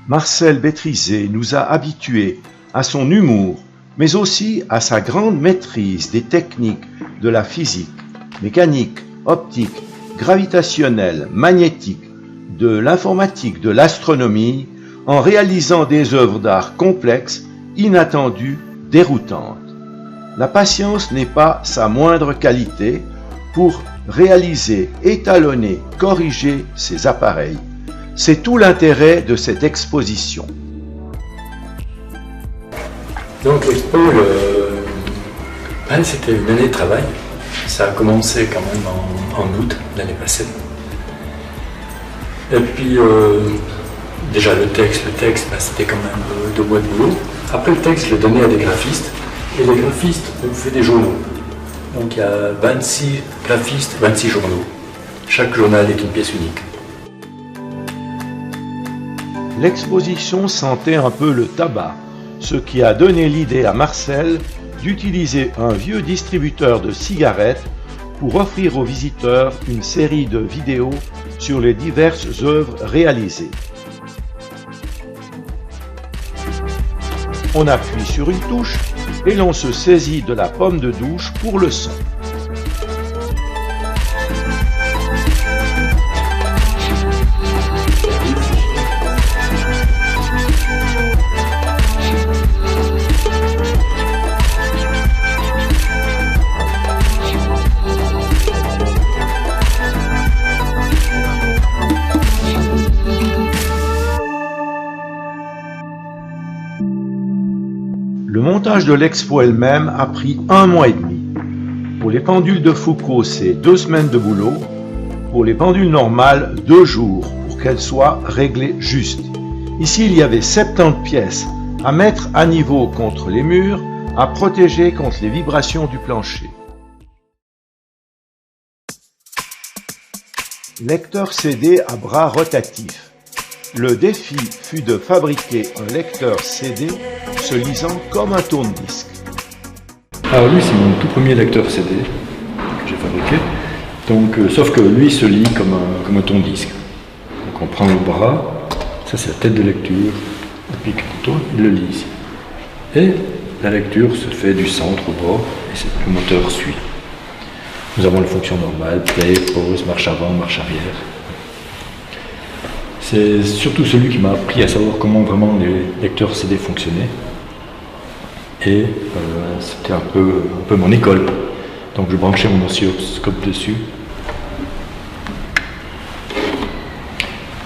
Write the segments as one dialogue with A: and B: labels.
A: Marcel Bétrizé nous a habitués à son humour, mais aussi à sa grande maîtrise des techniques de la physique, mécanique, optique, gravitationnelle, magnétique, de l'informatique, de l'astronomie, en réalisant des œuvres d'art complexes, inattendues, déroutantes. La patience n'est pas sa moindre qualité pour réaliser, étalonner, corriger ces appareils. C'est tout l'intérêt de cette exposition.
B: Donc l'expo, c'était une année de travail. Ça a commencé quand même en août l'année passée. Et puis déjà le texte, c'était quand même 2 mois de boulot. Après le texte, je l'ai donné à des graphistes. Et les graphistes ont fait des journaux. Donc il y a 26 graphistes, 26 journaux. Chaque journal est une pièce unique.
A: L'exposition sentait un peu le tabac, ce qui a donné l'idée à Marcel d'utiliser un vieux distributeur de cigarettes pour offrir aux visiteurs une série de vidéos sur les diverses œuvres réalisées. On appuie sur une touche et l'on se saisit de la pomme de douche pour le son. Le montage de l'expo elle-même a pris 1 mois et demi. Pour les pendules de Foucault, c'est 2 semaines de boulot. Pour les pendules normales, 2 jours pour qu'elles soient réglées juste. Ici, il y avait 70 pièces à mettre à niveau contre les murs, à protéger contre les vibrations du plancher. Lecteur CD à bras rotatifs. Le défi fut de fabriquer un lecteur CD se lisant comme un tourne-disque.
B: Alors lui, c'est mon tout premier lecteur CD que j'ai fabriqué. Donc, sauf que lui se lit comme un tourne-disque. Donc on prend le bras, ça c'est la tête de lecture, et puis quand on tourne, il le lit ici. Et la lecture se fait du centre au bord, et le moteur suit. Nous avons les fonctions normales, play, pause, marche avant, marche arrière. C'est surtout celui qui m'a appris à savoir comment vraiment les lecteurs CD fonctionnaient. Et c'était un peu mon école. Donc je branchais mon oscilloscope dessus.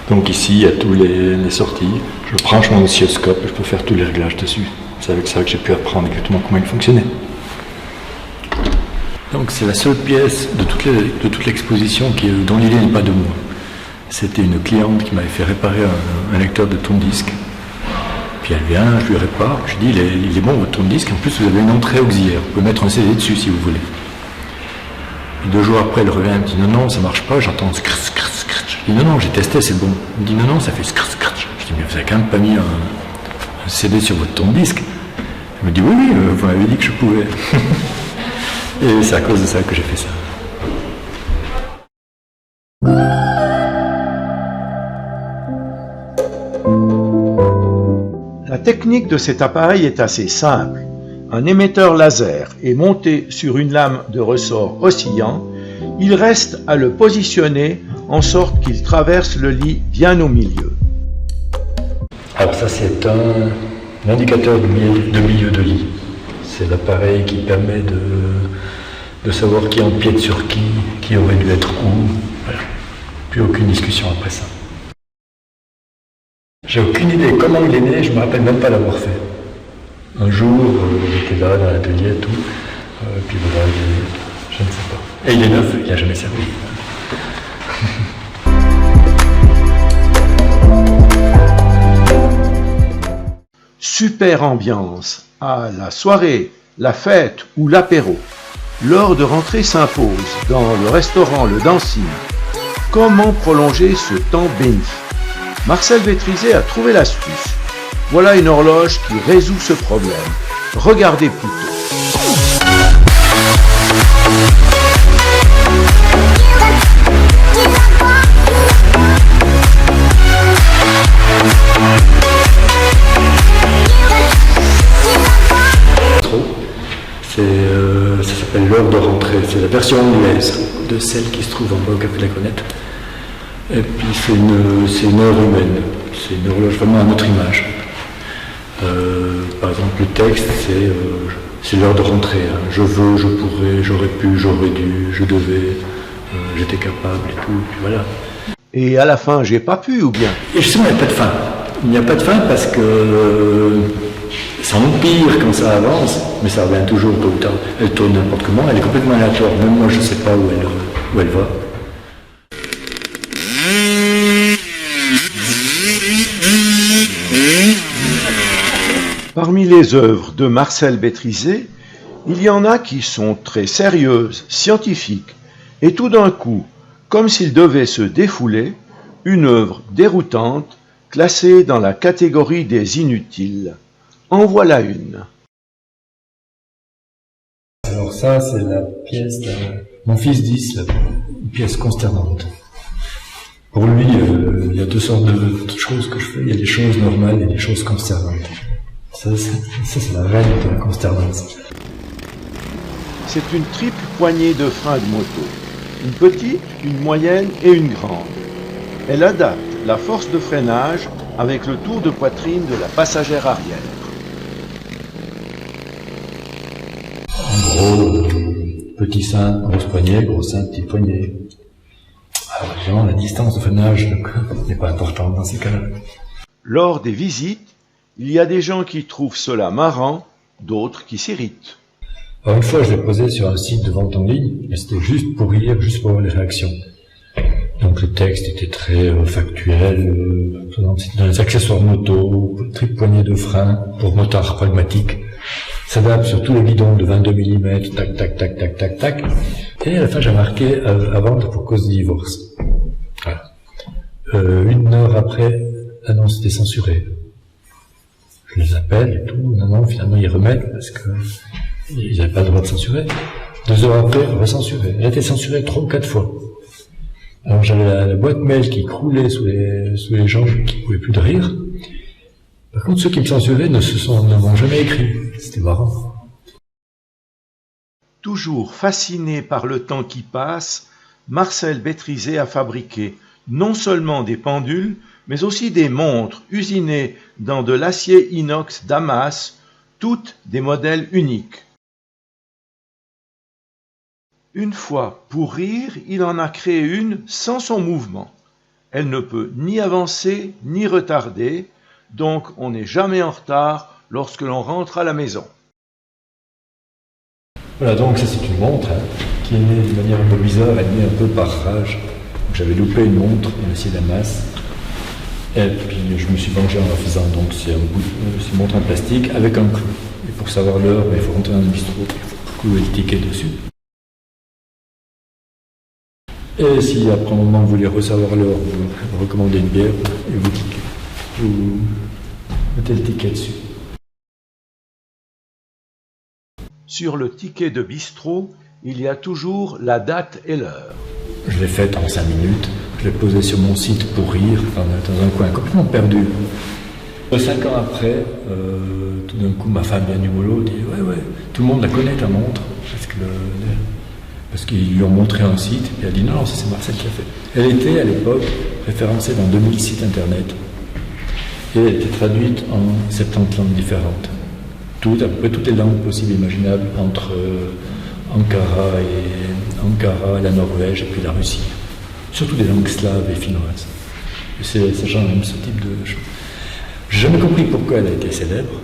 B: Donc ici, il y a tous les sorties. Je branche mon oscilloscope et je peux faire tous les réglages dessus. C'est avec ça que j'ai pu apprendre exactement comment il fonctionnait. Donc c'est la seule pièce de toute l'exposition dont l'idée n'est pas de moi. C'était une cliente qui m'avait fait réparer un lecteur de tourne-disque. Puis elle vient, je lui répare, je dis il est bon votre tourne-disque, en plus vous avez une entrée auxiliaire, vous pouvez mettre un CD dessus si vous voulez. Et 2 jours après elle revient, elle me dit non ça marche pas, j'entends scratch, scratch, scratch. Je dis non j'ai testé c'est bon. Elle me dit non ça fait scratch, scratch. Je dis mais vous avez quand même pas mis un CD sur votre tourne-disque. Elle me dit oui vous m'avez dit que je pouvais. Et c'est à cause de ça que j'ai fait ça.
A: La technique de cet appareil est assez simple. Un émetteur laser est monté sur une lame de ressort oscillant. Il reste à le positionner en sorte qu'il traverse le lit bien au milieu.
B: Alors ça c'est un indicateur de milieu de lit. C'est l'appareil qui permet de savoir qui empiète sur qui aurait dû être où. Voilà. Plus aucune discussion après ça. J'ai aucune idée comment il est né, je ne me rappelle même pas l'avoir fait. Un jour, j'étais là dans l'atelier et tout, puis voilà, je ne sais pas. Et il est neuf, il n'a jamais servi.
A: Super ambiance à la soirée, la fête ou l'apéro. L'heure de rentrée s'impose dans le restaurant Le Dancing. Comment prolonger ce temps béni? Marcel Bétrizé a trouvé l'astuce. Voilà une horloge qui résout ce problème. Regardez plutôt.
B: s'appelle L'heure de rentrée. C'est la version anglaise de celle qui se trouve en bas au Café de la Colette. Et puis c'est une heure humaine, c'est une horloge vraiment à notre image. Par exemple, le texte, c'est l'heure de rentrée. Hein. Je veux, je pourrais, j'aurais pu, j'aurais dû, je devais, j'étais capable et tout, puis voilà.
A: Et à la fin, j'ai pas pu ou bien?
B: Et justement, il n'y a pas de fin. Il n'y a pas de fin parce que ça empire quand ça avance, mais ça revient toujours tôt ou tard. Elle tourne n'importe comment, elle est complètement aléatoire. Même moi, je ne sais pas où elle va.
A: Parmi les œuvres de Marcel Bétrizé, il y en a qui sont très sérieuses, scientifiques, et tout d'un coup, comme s'il devait se défouler, une œuvre déroutante, classée dans la catégorie des inutiles. En voilà une.
B: Alors ça, c'est la pièce de mon fils 10, une pièce consternante. Pour lui, il y a deux sortes de choses que je fais. Il y a des choses normales et des choses consternantes. Ça c'est la reine de la consternance.
A: C'est une triple poignée de freins de moto. Une petite, une moyenne et une grande. Elle adapte la force de freinage avec le tour de poitrine de la passagère arrière.
B: En gros, petit sein, grosse poignée, gros sein, petite poignée. Alors évidemment, la distance de freinage n'est pas importante dans ces cas-là.
A: Lors des visites, il y a des gens qui trouvent cela marrant, d'autres qui s'irritent.
B: Alors une fois, je l'ai posé sur un site de vente en ligne, mais c'était juste pour rire, juste pour voir les réactions. Donc le texte était très factuel, dans les accessoires moto, triple poignée de frein pour motard pragmatique, s'adapte sur tous les guidons de 22 mm, tac, tac, tac, tac, tac, tac. Et à la fin, j'ai marqué à vendre pour cause de divorce. Voilà. Une heure après, ah non, c'était censuré. Je les appelle et tout, non, finalement ils remettent parce que ils n'avaient pas le droit de censurer. 2 heures après, recensuré. Elle a été censurée 3 ou 4 fois. Alors j'avais la boîte mail qui croulait sous les gens qui ne pouvaient plus de rire. Par contre, ceux qui me censuraient ne m'ont jamais écrit. C'était marrant.
A: Toujours fasciné par le temps qui passe, Marcel Bétrizé a fabriqué non seulement des pendules, mais aussi des montres usinées dans de l'acier inox Damas, toutes des modèles uniques. Une fois, pour rire, il en a créé une sans son mouvement. Elle ne peut ni avancer ni retarder, donc on n'est jamais en retard lorsque l'on rentre à la maison.
B: Voilà, donc ça c'est une montre qui est née d'une manière un peu bizarre, elle est née un peu par rage. J'avais loupé une montre en acier Damas, et puis je me suis vengé en la faisant. Donc c'est une montre en plastique avec un clou. Et pour savoir l'heure, il faut rentrer dans le bistrot, il faut clouer le ticket dessus. Et si après un moment vous voulez ressavoir l'heure, vous recommandez une bière et vous mettez le ticket dessus.
A: Sur le ticket de bistrot, il y a toujours la date et l'heure.
B: Je l'ai faite en 5 minutes, je l'ai posée sur mon site pour rire, dans un coin complètement perdu. 5 ans après, tout d'un coup, ma femme vient du boulot, dit « Ouais, tout le monde la connaît ta montre », parce qu'ils lui ont montré un site, et elle a dit « Non, ça c'est Marcel qui a fait ». Elle était à l'époque référencée dans 2000 sites internet, et elle était traduite en 70 langues différentes. À peu près toutes les langues possibles et imaginables entre Ankara, la Norvège et puis la Russie. Surtout des langues slaves et finnoises. Et ces gens aiment ce type de choses. J'ai jamais compris pourquoi elle a été célèbre,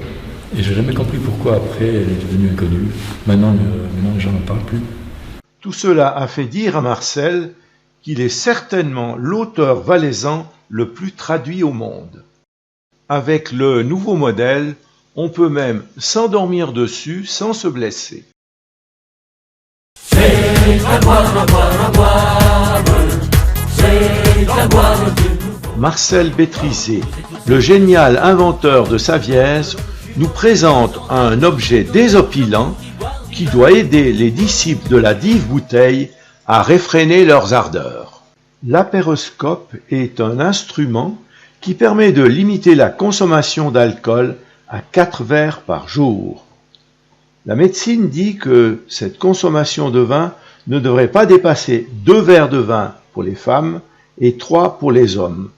B: et j'ai jamais compris pourquoi après elle est devenue inconnue. Maintenant les gens n'en parlent plus.
A: Tout cela a fait dire à Marcel qu'il est certainement l'auteur valaisan le plus traduit au monde. Avec le nouveau modèle, on peut même s'endormir dessus sans se blesser. Marcel Bétrizé, le génial inventeur de Savièse, nous présente un objet désopilant qui doit aider les disciples de la dive bouteille à réfréner leurs ardeurs. L'apéroscope est un instrument qui permet de limiter la consommation d'alcool à 4 verres par jour. La médecine dit que cette consommation de vin ne devrait pas dépasser 2 verres de vin pour les femmes et 3 pour les hommes.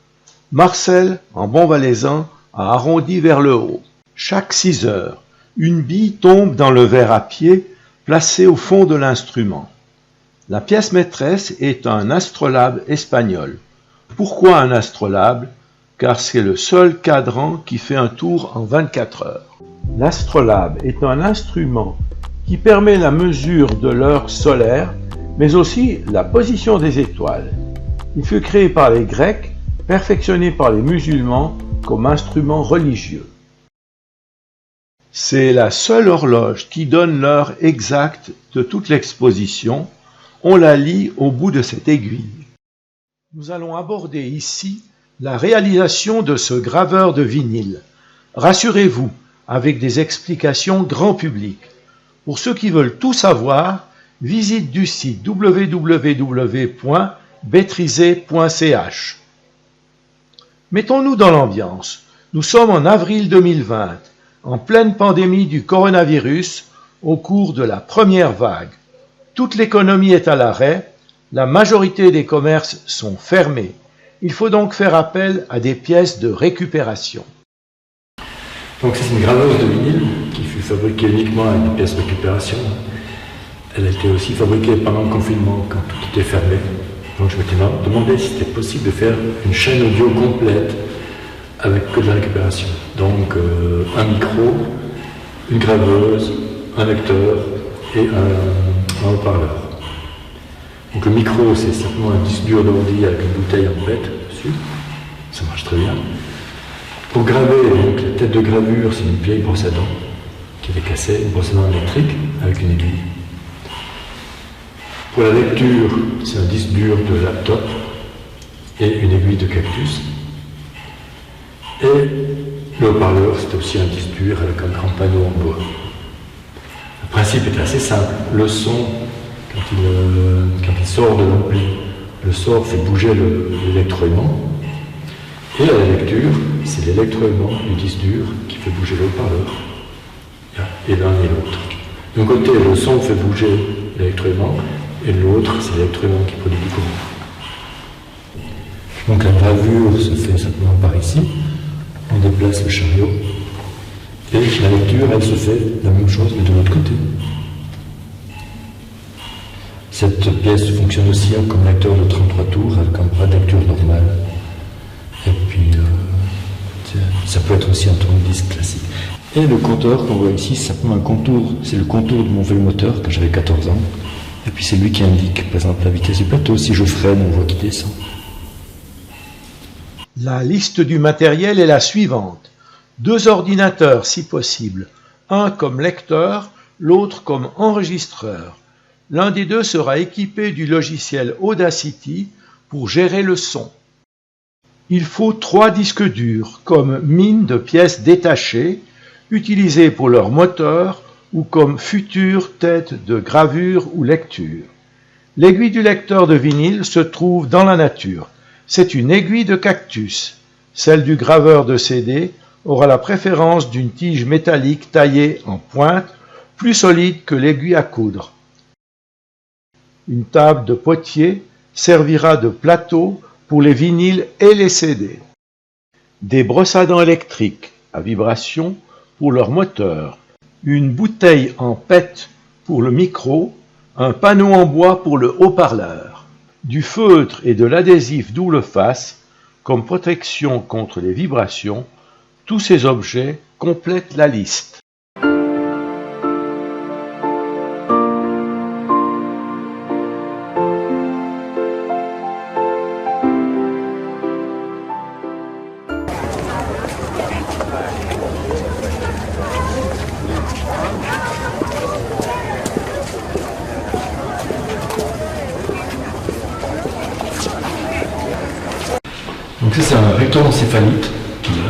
A: Marcel, en bon valaisan, a arrondi vers le haut. Chaque 6 heures, une bille tombe dans le verre à pied placé au fond de l'instrument. La pièce maîtresse est un astrolabe espagnol. Pourquoi un astrolabe? Car c'est le seul cadran qui fait un tour en 24 heures. L'astrolabe est un instrument qui permet la mesure de l'heure solaire, mais aussi la position des étoiles. Il fut créé par les Grecs, perfectionné par les musulmans comme instrument religieux. C'est la seule horloge qui donne l'heure exacte de toute l'exposition. On la lit au bout de cette aiguille. Nous allons aborder ici la réalisation de ce graveur de vinyle. Rassurez-vous, avec des explications grand public. Pour ceux qui veulent tout savoir, visite du site www.betrisé.ch. Mettons-nous dans l'ambiance. Nous sommes en avril 2020, en pleine pandémie du coronavirus, au cours de la première vague. Toute l'économie est à l'arrêt, la majorité des commerces sont fermés. Il faut donc faire appel à des pièces de récupération.
B: Donc c'est une graveuse de vinyle qui fut fabriquée uniquement avec des pièces de récupération. Elle a été aussi fabriquée pendant le confinement, quand tout était fermé. Donc je m'étais demandé si c'était possible de faire une chaîne audio complète avec que de la récupération. Donc un micro, une graveuse, un lecteur et un haut-parleur. Donc le micro, c'est simplement un disque dur d'ordi avec une bouteille en PET dessus. Ça marche très bien. Pour graver, donc, la tête de gravure, c'est une vieille brosse à dents qui avait cassé, une brosse à dents électrique avec une aiguille. Pour la lecture, c'est un disque dur de laptop et une aiguille de cactus. Et le haut-parleur, c'est aussi un disque dur avec un grand panneau en bois. Le principe est assez simple. Le son, quand il sort de l'ampli, le sort fait bouger l'électroaimant. Et à la lecture, c'est l'électroaimant du disque dur qui fait bouger le haut-parleur. Et l'un et l'autre. D'un côté, le son fait bouger l'électroaimant, et de l'autre, c'est l'électroaimant qui produit du courant. Donc la gravure se fait simplement par ici. On déplace le chariot. Et la lecture, elle se fait la même chose, mais de l'autre côté. Cette pièce fonctionne aussi comme lecteur de 33 tours avec un bras de lecture normal. Et puis, ça peut être aussi un tourne-disque classique. Et le compteur qu'on voit ici, c'est simplement un contour. C'est le contour de mon vélomoteur quand j'avais 14 ans. Et puis c'est lui qui indique, par exemple, la vitesse du plateau. Si je freine, on voit qu'il descend.
A: La liste du matériel est la suivante. 2 ordinateurs si possible. Un comme lecteur, l'autre comme enregistreur. L'un des deux sera équipé du logiciel Audacity pour gérer le son. Il faut 3 disques durs comme mine de pièces détachées, utilisées pour leur moteur ou comme futures têtes de gravure ou lecture. L'aiguille du lecteur de vinyle se trouve dans la nature. C'est une aiguille de cactus. Celle du graveur de CD aura la préférence d'une tige métallique taillée en pointe, plus solide que l'aiguille à coudre. Une table de potier servira de plateau pour les vinyles et les CD. Des brosses à dents électriques à vibration pour leur moteur. Une bouteille en PET pour le micro. Un panneau en bois pour le haut-parleur. Du feutre et de l'adhésif double face comme protection contre les vibrations. Tous ces objets complètent la liste.
B: Donc ça, c'est un rectoencéphalite killer.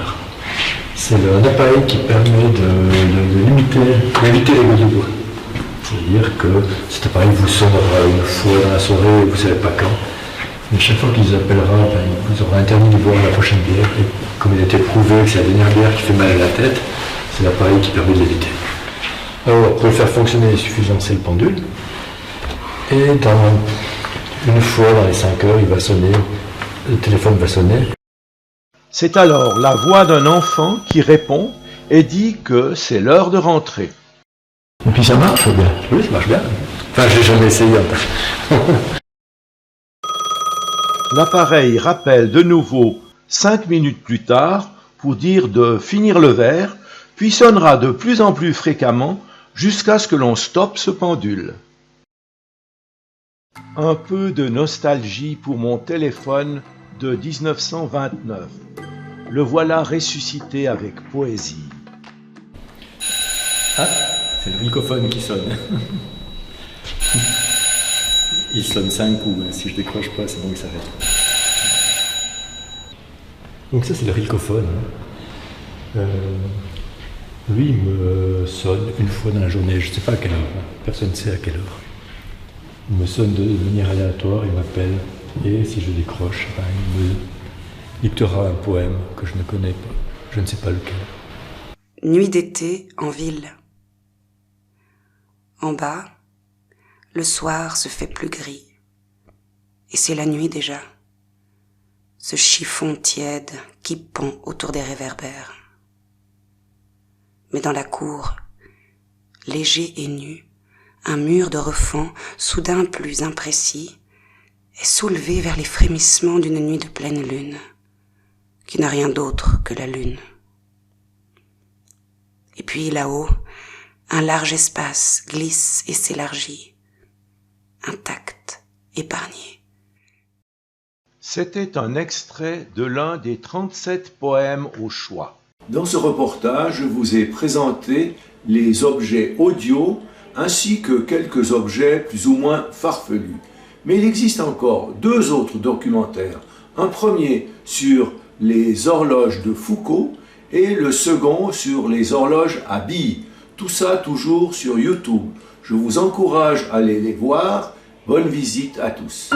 B: C'est un appareil qui permet d'éviter les gueules de bois. C'est-à-dire que cet appareil vous sonnera une fois dans la soirée, vous ne savez pas quand. Mais chaque fois qu'il vous appellera, il vous aura interdit de boire la prochaine bière. Et comme il a été prouvé que c'est la dernière bière qui fait mal à la tête, c'est l'appareil qui permet de l'éviter. Alors, pour le faire fonctionner, il suffit de lancer le pendule. Et une fois dans les 5 heures, il va sonner, le téléphone va sonner.
A: C'est alors la voix d'un enfant qui répond et dit que c'est l'heure de rentrer.
B: Et puis ça marche bien. Oui, ça marche bien. Enfin, j'ai jamais essayé.
A: L'appareil rappelle de nouveau 5 minutes plus tard pour dire de finir le verre, puis sonnera de plus en plus fréquemment jusqu'à ce que l'on stoppe ce pendule. Un peu de nostalgie pour mon téléphone de 1929. Le voilà ressuscité avec poésie.
B: Ah, c'est le ricophone qui sonne. Il sonne 5 coups, si je décroche pas, c'est bon, il s'arrête. Donc ça, c'est le ricophone. Lui, il me sonne une fois dans la journée, je ne sais pas à quelle heure, personne ne sait à quelle heure. Il me sonne de manière aléatoire, il m'appelle, et si je décroche, il me dictera un poème que je ne connais pas, je ne sais pas lequel.
C: Nuit d'été en ville. En bas, le soir se fait plus gris. Et c'est la nuit déjà. Ce chiffon tiède qui pend autour des réverbères. Mais dans la cour, léger et nu, un mur de refend, soudain plus imprécis, est soulevé vers les frémissements d'une nuit de pleine lune, qui n'a rien d'autre que la lune. Et puis là-haut, un large espace glisse et s'élargit, intact, épargné.
A: C'était un extrait de l'un des 37 poèmes au choix. Dans ce reportage, je vous ai présenté les objets audio ainsi que quelques objets plus ou moins farfelus. Mais il existe encore 2 autres documentaires. Un premier sur les horloges de Foucault et le second sur les horloges à billes. Tout ça toujours sur YouTube. Je vous encourage à aller les voir. Bonne visite à tous.